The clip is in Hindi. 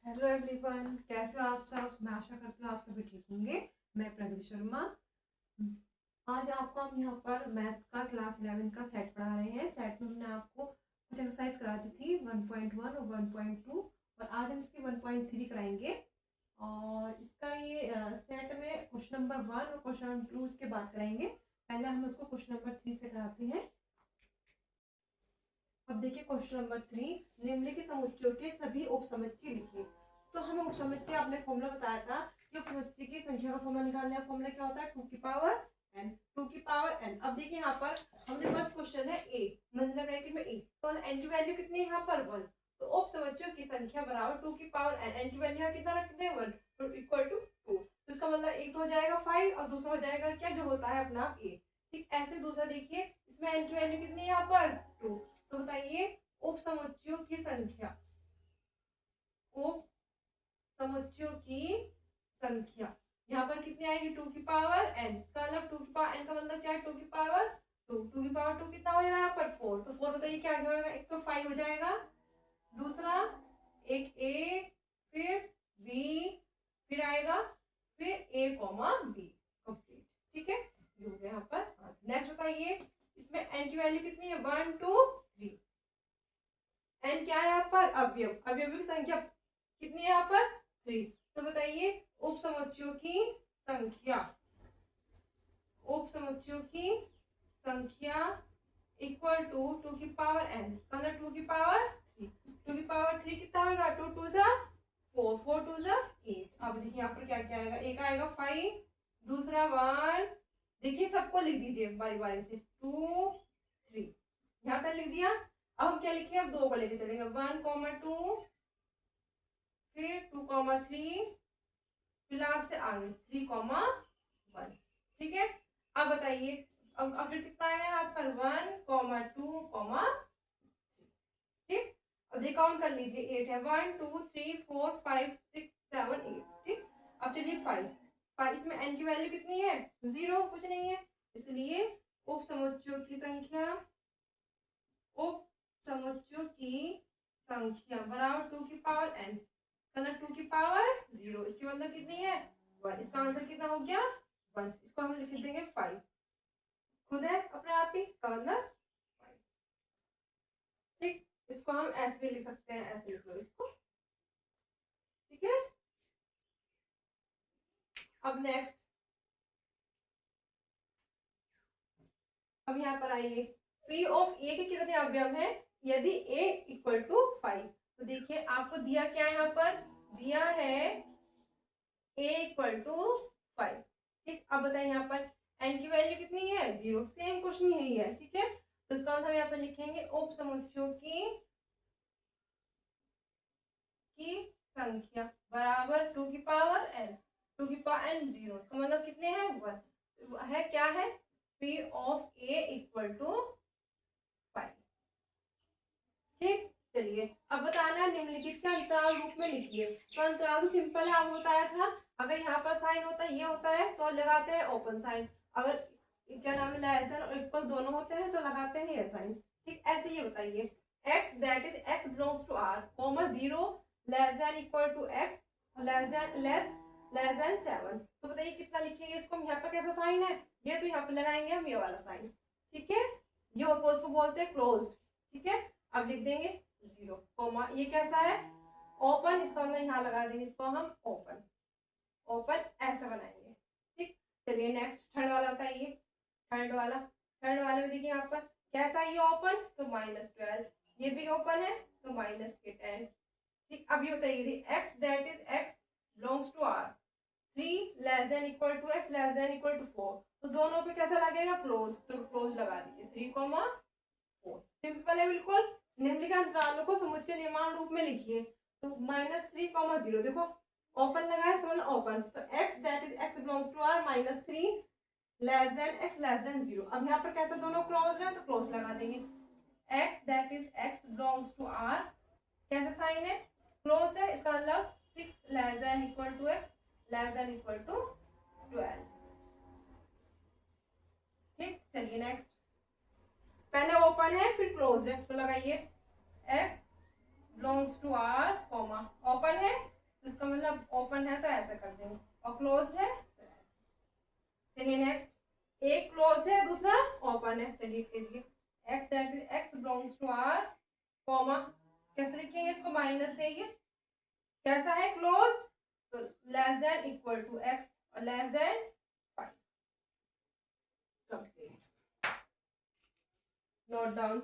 हेलो एवरीवन, कैसे हो आप सब। मैं आशा करती हूँ आप सभी ठीक होंगे। मैं प्रगति शर्मा। आज आपको हम यहाँ पर मैथ का क्लास 11 का सेट पढ़ा रहे हैं। सेट में हमने आपको कुछ एक्सरसाइज करा दी थी 1.1 और 1.2 और आज हम इसकी 1.3 कराएंगे। और इसका ये सेट में क्वेश्चन नंबर 1 और क्वेश्चन नंबर 2 इसके बाद कराएंगे। पहले हम उसको क्वेश्चन नंबर 3 से कराते हैं। अब देखिए क्वेश्चन नंबर 3, निम्नलिखित समुच्चयों के सभी उपसमुच्चय लिखिए। तो हमें उपसमुच्चय आपने फॉर्मूला बताया था कि उपसमुच्चय की संख्या का फॉर्मूला निकालने का फॉर्मूला क्या होता है 2 की पावर n 2 की पावर n। अब देखिए यहाँ पर हमने फर्स्ट क्वेश्चन है a मतलब ब्रैकेट में a, तो n की वैल्यू कितनी है यहाँ पर 1। तो उपसमुच्चयों की संख्या बराबर 2 की पावर n की वैल्यू कितना रखते हैं 1 तो इक्वल टू 2। तो इसका मतलब एक तो हो जाएगा 5 और दूसरा हो जाएगा क्या जो होता है अपना a। ठीक ऐसे दूसरा देखिए इसमें n की वैल्यू कितनी है यहाँ पर 2। तो बताइए उपसमुच्चयों की संख्या, उपसमुच्चयों की संख्या यहाँ पर कितनी आएगी 2 की पावर n। इसका मतलब 2 की पावर n का मतलब क्या है 2 की पावर 2। 2 की पावर 2 कितना हो जाएगा यहाँ पर 4। तो 4 बताइए क्या होगा, एक तो 5 हो जाएगा, दूसरा एक a फिर b फिर आएगा फिर a कॉमा b कंप्लीट। ठीक है ये हो गया यहाँ पर। नेक्स्ट बताइए इसमें n की वैल्यू कितनी है 1 2 3। एन क्या है यहाँ पर अवयव, अवयवों की संख्या कितनी है यहाँ पर 3। तो बताइए उपसमुच्चयों की संख्या, उपसमुच्चयों की संख्या इक्वल टू 2 की पावर n मतलब 2 की पावर 3। 2 की पावर 3 कितना होगा 2 2 जा 4 4 2 जा 8। अब देखिए यहाँ पर क्या क्या आएगा, एक आएगा 5, दूसरा 1। देखिए सबको लिख दीजिए बारी बारी से 2 3 यहाँ तक लिख दिया। अब हम क्या लिखेंगे, अब दो को लेके चलेंगे 1 2 फिर 2 3 फिर लास्ट से आगे 3 1। ठीक है अब बताइए अब फिर कितना है यहाँ पर 1 2 ठीक। अब ये काउंट कर लीजिए 8 है 1 2 3 4 5 6 7 8। ठीक अब चलिए 5 इसमें n की वैल्यू कितनी है 0 कुछ नहीं है, इसलिए उपसमुच्चयों की संख्या, उपसमुच्चयों की संख्या बराबर 2 की पावर n मतलब 2 की पावर 0। इसकी मतलब कितनी है 1। इसका आंसर कितना हो गया 1। इसको हम लिख देंगे 5 खुद है अपने आप ही, इसका मतलब 5। ठीक इसको हम ऐसे भी लिख सकते हैं, ऐसे लिख लो इसको। ठीक है अब नेक्स्ट, अब यहाँ पर आइए p ऑफ a के कितने अवयव हैं यदि a इक्वल टू 5। तो देखिए आपको दिया क्या है यहाँ पर, दिया है a इक्वल टू 5। ठीक अब बताइए यहाँ पर n की वैल्यू कितनी है 0, सेम क्वेश्चन यही है। ठीक है तो इसका मतलब हम यहाँ पर लिखेंगे उपसमुच्चयों की संख्या बराबर 2 की पावर n 2 की पावर n 0। इसका मतलब कितने हैं 1 है, क्या है p of a equal to 5। ठीक चलिए अब बताना है निम्नलिखित का अंतराल रूप में लिखिए। तो अंतराल तो सिंपल है, आपको बताया था अगर यहाँ पर साइन होता है ये होता है तो लगाते हैं ओपन साइन, अगर क्या नाम है लेस देन और इक्वल दोनों होते हैं तो लगाते हैं ये साइन। ठीक ऐसे ये बताइए x that is x belongs to r comma 0 less than equal to x less than 7। तो बताइए कितना लिखेंगे इसको, यहाँ पर कैसा साइन है ये तो यहाँ पर लगाएंगे हम ये वाला साइन। ठीक है ये ऑपोज को बोलते हैं क्लोज्ड। ठीक है अब लिख देंगे 0 कॉमा ये कैसा है ओपन, इसका मतलब यहाँ लगा देंगे इसको हम ओपन, ओपन ऐसा बनाएंगे। ठीक चलिए नेक्स्ट थर्ड वाला बताइए। थर्ड वाले में देखिए यहाँ पर कैसा है ये ओपन तो -12, ये भी ओपन है तो -10। ठीक अब ये बताइए x that is x belongs to r 3 less than equal to x less than equal to 4। तो दोनों पे कैसा लगेगा क्लोज, तो क्लोज लगा दीजिए 3 4। सिंपल है बिल्कुल। निम्नलिखित अंतरालों को समुच्चय निर्माण रूप में लिखिए। तो -3 0 देखो ओपन लगाए समझ ओपन, तो x that is x belongs to r -3 less than x less than 0। अब यहाँ पर कैसा दोनों क्लोज है तो क्लोज लगा देंगे। x that is x belongs to r कैसा साइन है क्लोज है, इसका मतलब 6 less than equal to x less than equal to 12। ठीक चलिए नेक्स्ट, पहले ओपन है फिर क्लोज है तो लगाइए x belongs to r comma open है तो इसका मतलब ओपन है तो ऐसा कर देंगे और क्लोज है तो ऐसा। चलिए नेक्स्ट, एक क्लोज है दूसरा ओपन है। चलिए कीजिए x that is x belongs to r comma कैसे लिखेंगे इसको माइनस देंगे कैसा है क्लोज तो less than equal to x और less than 5 complete. Note down